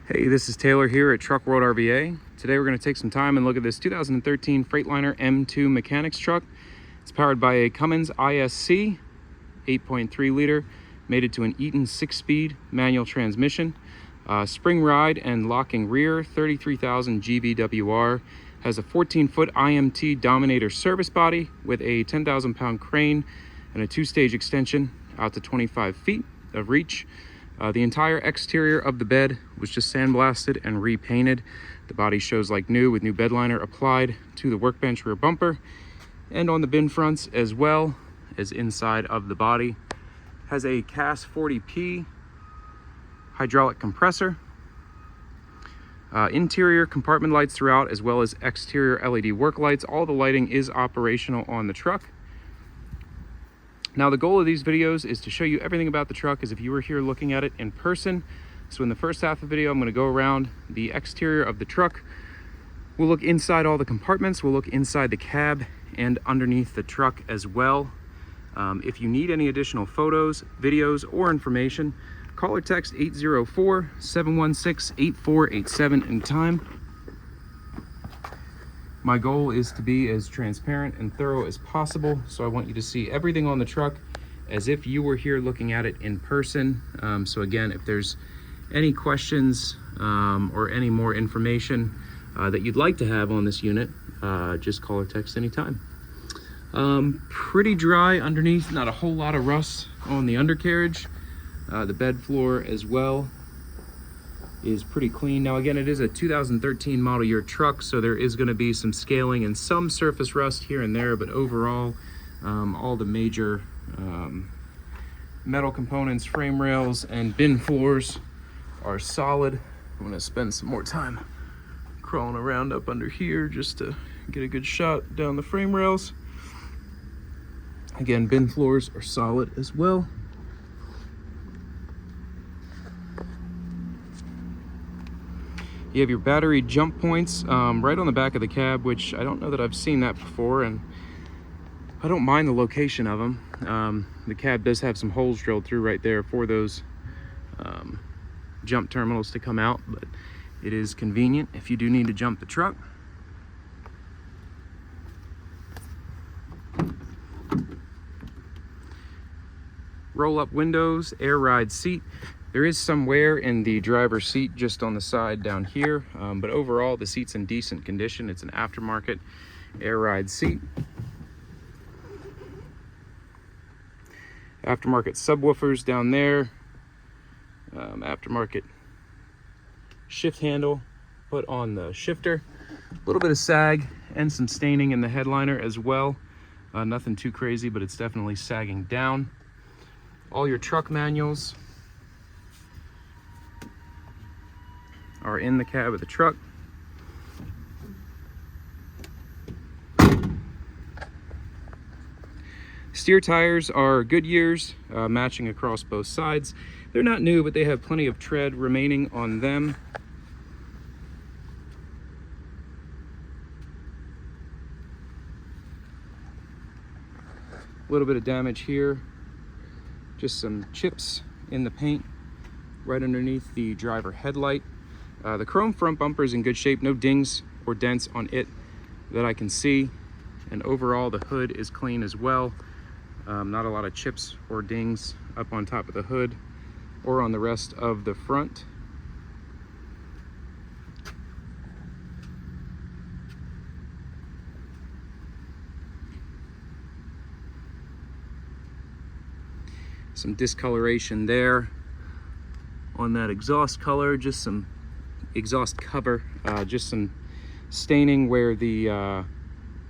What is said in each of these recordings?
Hey, this is Taylor here at Truck World RVA. Today we're going to take some time and look at this 2013 Freightliner M2 mechanics truck. It's powered by a Cummins ISC 8.3 liter, mated to an Eaton 6-speed manual transmission. Spring ride and locking rear, 33,000 GVWR. Has a 14-foot IMT Dominator service body with a 10,000 pound crane and a 2-stage extension out to 25 feet of reach. The entire exterior of the bed was just sandblasted and repainted. The body shows like new with new bedliner applied to the workbench rear bumper and on the bin fronts as well as inside of the body. Has a CAS 40P hydraulic compressor. Interior compartment lights throughout as well as exterior LED work lights. All the lighting is operational on the truck. Now the goal of these videos is to show you everything about the truck as if you were here looking at it in person. So in the first half of the video, I'm going to go around the exterior of the truck. We'll look inside all the compartments. We'll look inside the cab and underneath the truck as well. If you need any additional photos, videos, or information, call or text 804-716-8487 anytime. My goal is to be as transparent and thorough as possible, so I want you to see everything on the truck as if you were here looking at it in person. So again, if there's any questions or any more information that you'd like to have on this unit, just call or text anytime. Pretty dry underneath, not a whole lot of rust on the undercarriage. The bed floor as well is pretty clean. Now again, it is a 2013 model year truck, so there is going to be some scaling and some surface rust here and there, but overall all the major metal components, frame rails, and bin floors are solid. I'm going to spend some more time crawling around up under here just to get a good shot down the frame rails. Again, bin floors are solid as well. You have your battery jump points right on the back of the cab, which I don't know that I've seen that before, and I don't mind the location of them. The cab does have some holes drilled through right there for those jump terminals to come out, but it is convenient if you do need to jump the truck. Roll-up windows, air ride seat. There is some wear in the driver's seat just on the side down here, but overall the seat's in decent condition. It's an aftermarket air ride seat. Aftermarket subwoofers down there. Aftermarket shift handle put on the shifter. A little bit of sag and some staining in the headliner as well. Nothing too crazy, but it's definitely sagging down. All your truck manuals are in the cab of the truck. Steer tires are Goodyears, matching across both sides. They're not new, but they have plenty of tread remaining on them. A little bit of damage here. Just some chips in the paint right underneath the driver headlight. The chrome front bumper is in good shape, no dings or dents on it that I can see, and overall the hood is clean as well. Not a lot of chips or dings up on top of the hood or on the rest of the front. Some discoloration there on that exhaust color, just some exhaust cover, just some staining where the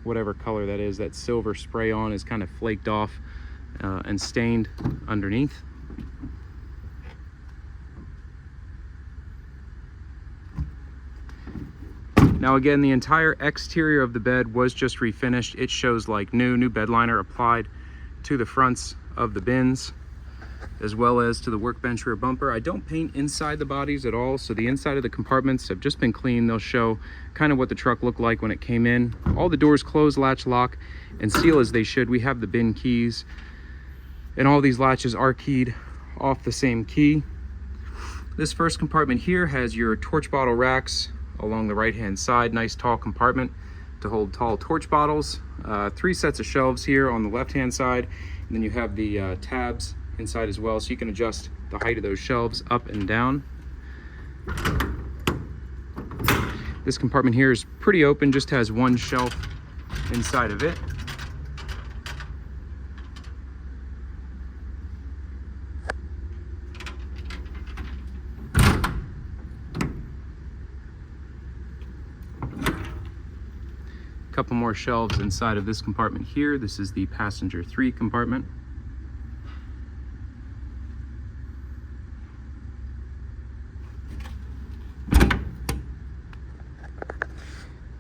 whatever color that is, that silver spray on is kind of flaked off and stained underneath. Now again, the entire exterior of the bed was just refinished. It shows like new bedliner applied to the fronts of the bins as well as to the workbench rear bumper. I don't paint inside the bodies at all, so the inside of the compartments have just been cleaned. They'll show kind of what the truck looked like when it came in. All the doors close, latch, lock, and seal as they should. We have the bin keys, and all these latches are keyed off the same key. This first compartment here has your torch bottle racks along the right hand side. Nice tall compartment to hold tall torch bottles. 3 sets of shelves here on the left hand side, and then you have the tabs inside as well, so you can adjust the height of those shelves up and down. This compartment here is pretty open, just has 1 shelf inside of it. Couple more shelves inside of this compartment here. This is the passenger 3 compartment.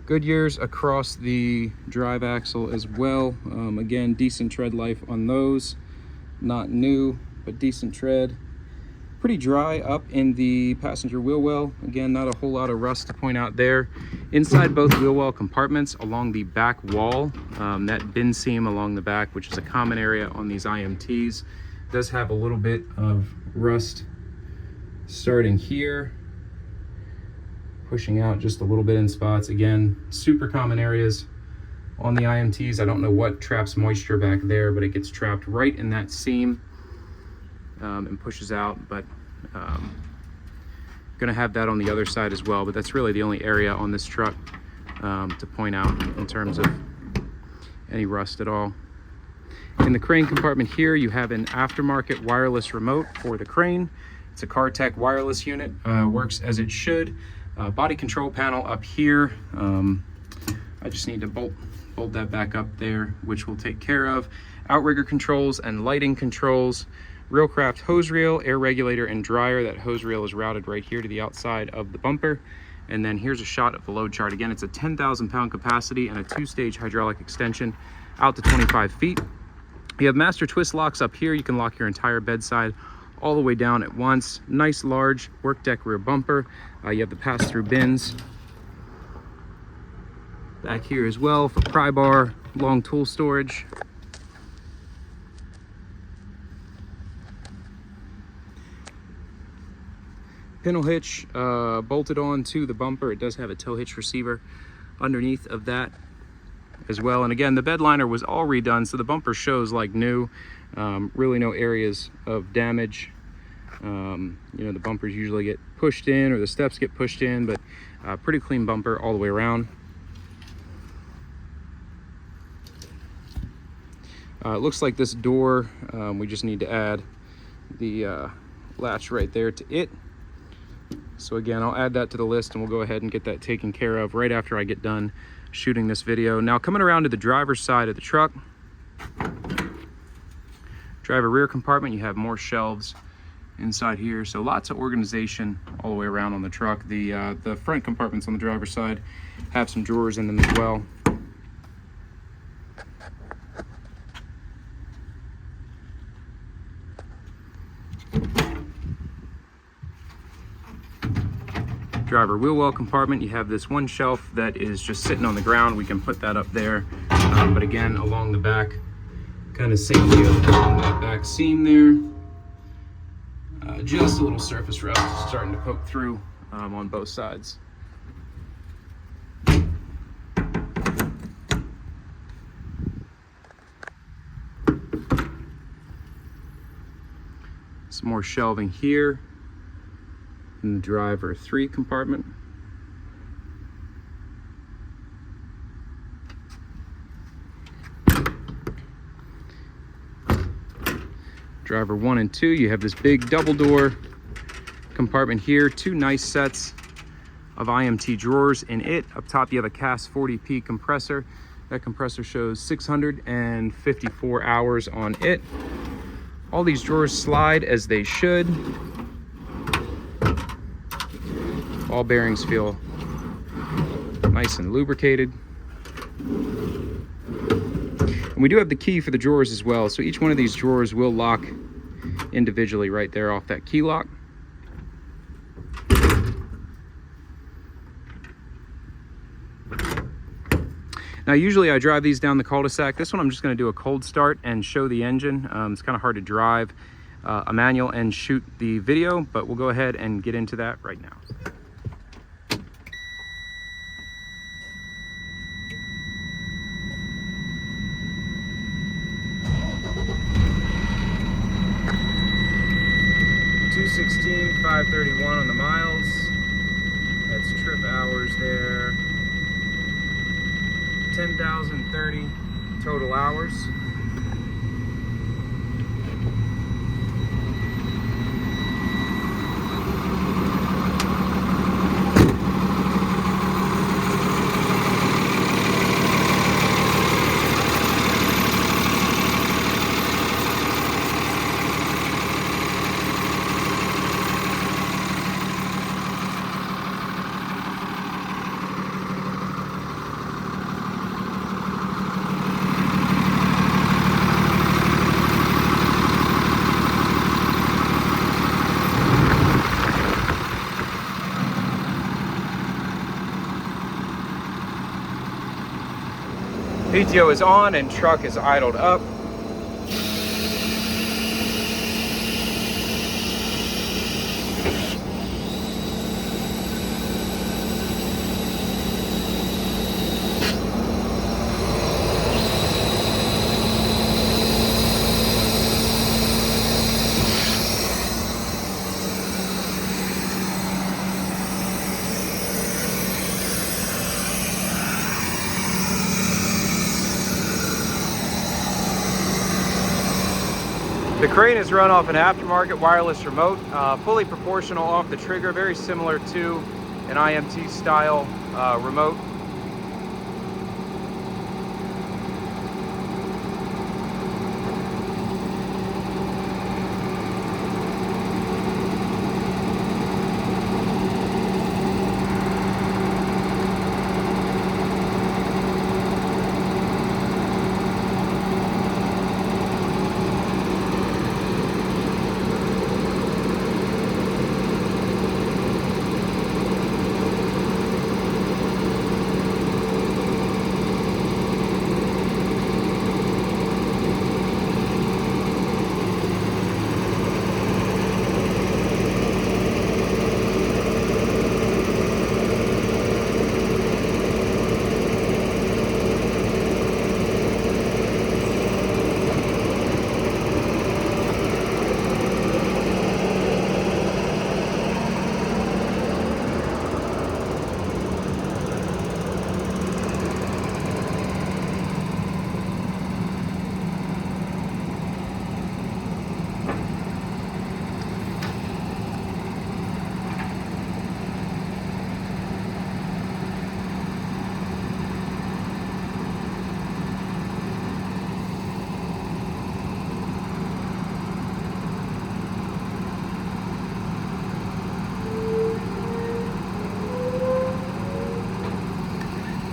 Goodyears across the drive axle as well. Again, decent tread life on those. Not new, but decent tread. Pretty dry up in the passenger wheel well. Again, not a whole lot of rust to point out there. Inside both wheel well compartments, along the back wall, that bin seam along the back, which is a common area on these IMTs, does have a little bit of rust starting here, pushing out just a little bit in spots. Again, super common areas on the IMTs. I don't know what traps moisture back there, but it gets trapped right in that seam and pushes out. But gonna have that on the other side as well, but that's really the only area on this truck to point out in terms of any rust at all. In the crane compartment here, you have an aftermarket wireless remote for the crane. It's a CarTech wireless unit, works as it should. Body control panel up here. I just need to bolt that back up there, which we'll take care of. Outrigger controls and lighting controls. Railcraft hose reel, air regulator, and dryer. That hose reel is routed right here to the outside of the bumper. And then here's a shot of the load chart. Again, it's a 10,000 pound capacity and a 2-stage hydraulic extension out to 25 feet. You have master twist locks up here. You can lock your entire bedside all the way down at once. Nice large work deck rear bumper. You have the pass-through bins back here as well for pry bar, long tool storage. Pintle hitch bolted on to the bumper. It does have a tow hitch receiver underneath of that as well. And again, the bed liner was all redone, so the bumper shows like new. Really no areas of damage. You know, the bumpers usually get pushed in or the steps get pushed in, but pretty clean bumper all the way around. It looks like this door, we just need to add the latch right there to it. So again, I'll add that to the list and we'll go ahead and get that taken care of right after I get done shooting this video. Now coming around to the driver's side of the truck, driver rear compartment, you have more shelves inside here, so lots of organization all the way around on the truck. The front compartments on the driver's side have some drawers in them as well. Driver wheel well compartment, you have this 1 shelf that is just sitting on the ground. We can put that up there, but again, along the back, kind of same deal along that back seam there. Just a little surface rust starting to poke through on both sides. Some more shelving here in the driver 3 compartment. Driver 1 and 2, you have this big double door compartment here. 2 nice sets of IMT drawers in it. Up top you have a CAS 40P compressor. That compressor shows 654 hours on it. All these drawers slide as they should. All bearings feel nice and lubricated. And we do have the key for the drawers as well, so each one of these drawers will lock individually right there off that key lock. Now usually I drive these down the cul-de-sac. This one I'm just going to do a cold start and show the engine. It's kind of hard to drive a manual and shoot the video, but we'll go ahead and get into that right now. $216,531 on the miles. That's trip hours there. 10,030 total hours. PTO is on and truck is idled up. The crane is run off an aftermarket wireless remote, fully proportional off the trigger, very similar to an IMT style remote.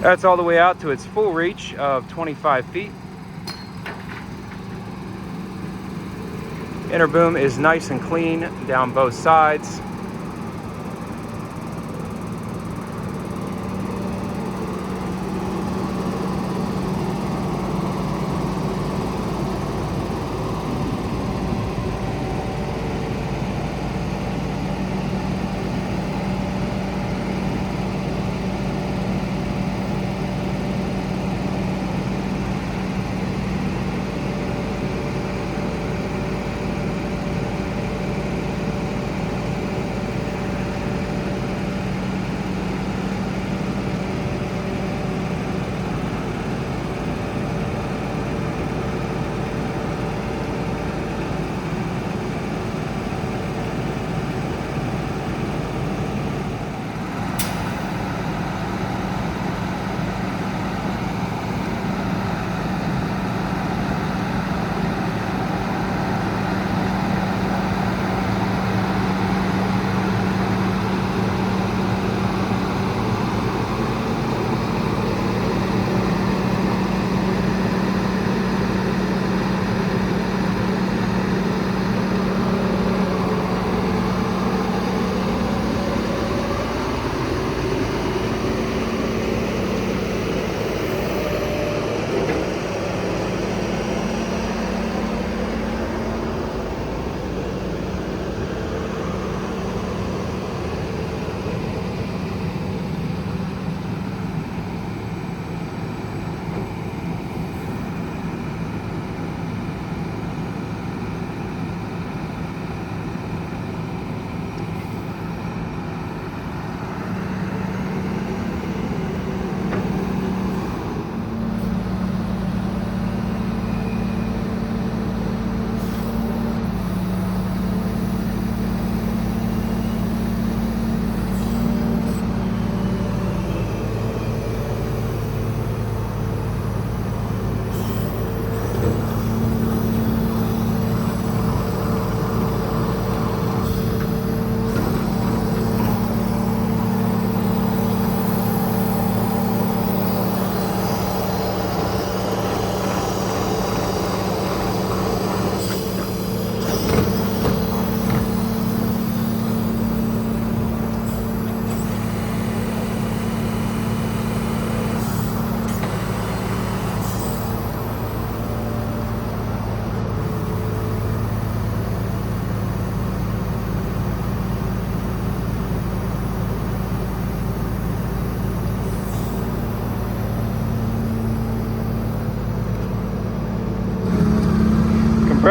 That's all the way out to its full reach of 25 feet. Inner boom is nice and clean down both sides.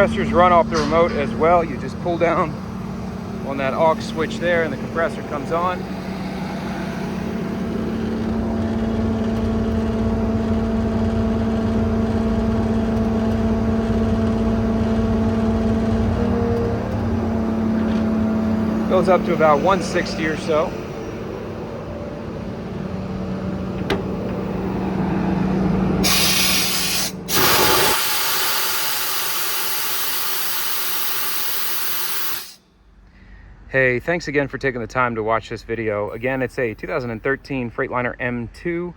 compressors run off the remote as well. You just pull down on that aux switch there and the compressor comes on. Goes up to about 160 or so. Hey, thanks again for taking the time to watch this video. Again, it's a 2013 Freightliner M2,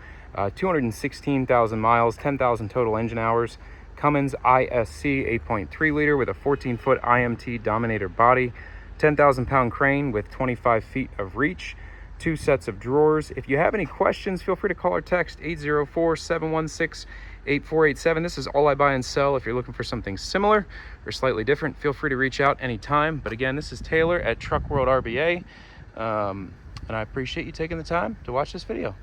216,000 miles, 10,000 total engine hours, Cummins ISC 8.3 liter with a 14-foot IMT Dominator body, 10,000 pound crane with 25 feet of reach, 2 sets of drawers. If you have any questions, feel free to call or text 804-716-8487. This is All I Buy and Sell. If you're looking for something similar or slightly different, feel free to reach out anytime. But again, this is Taylor at Truck World RBA, and I appreciate you taking the time to watch this video.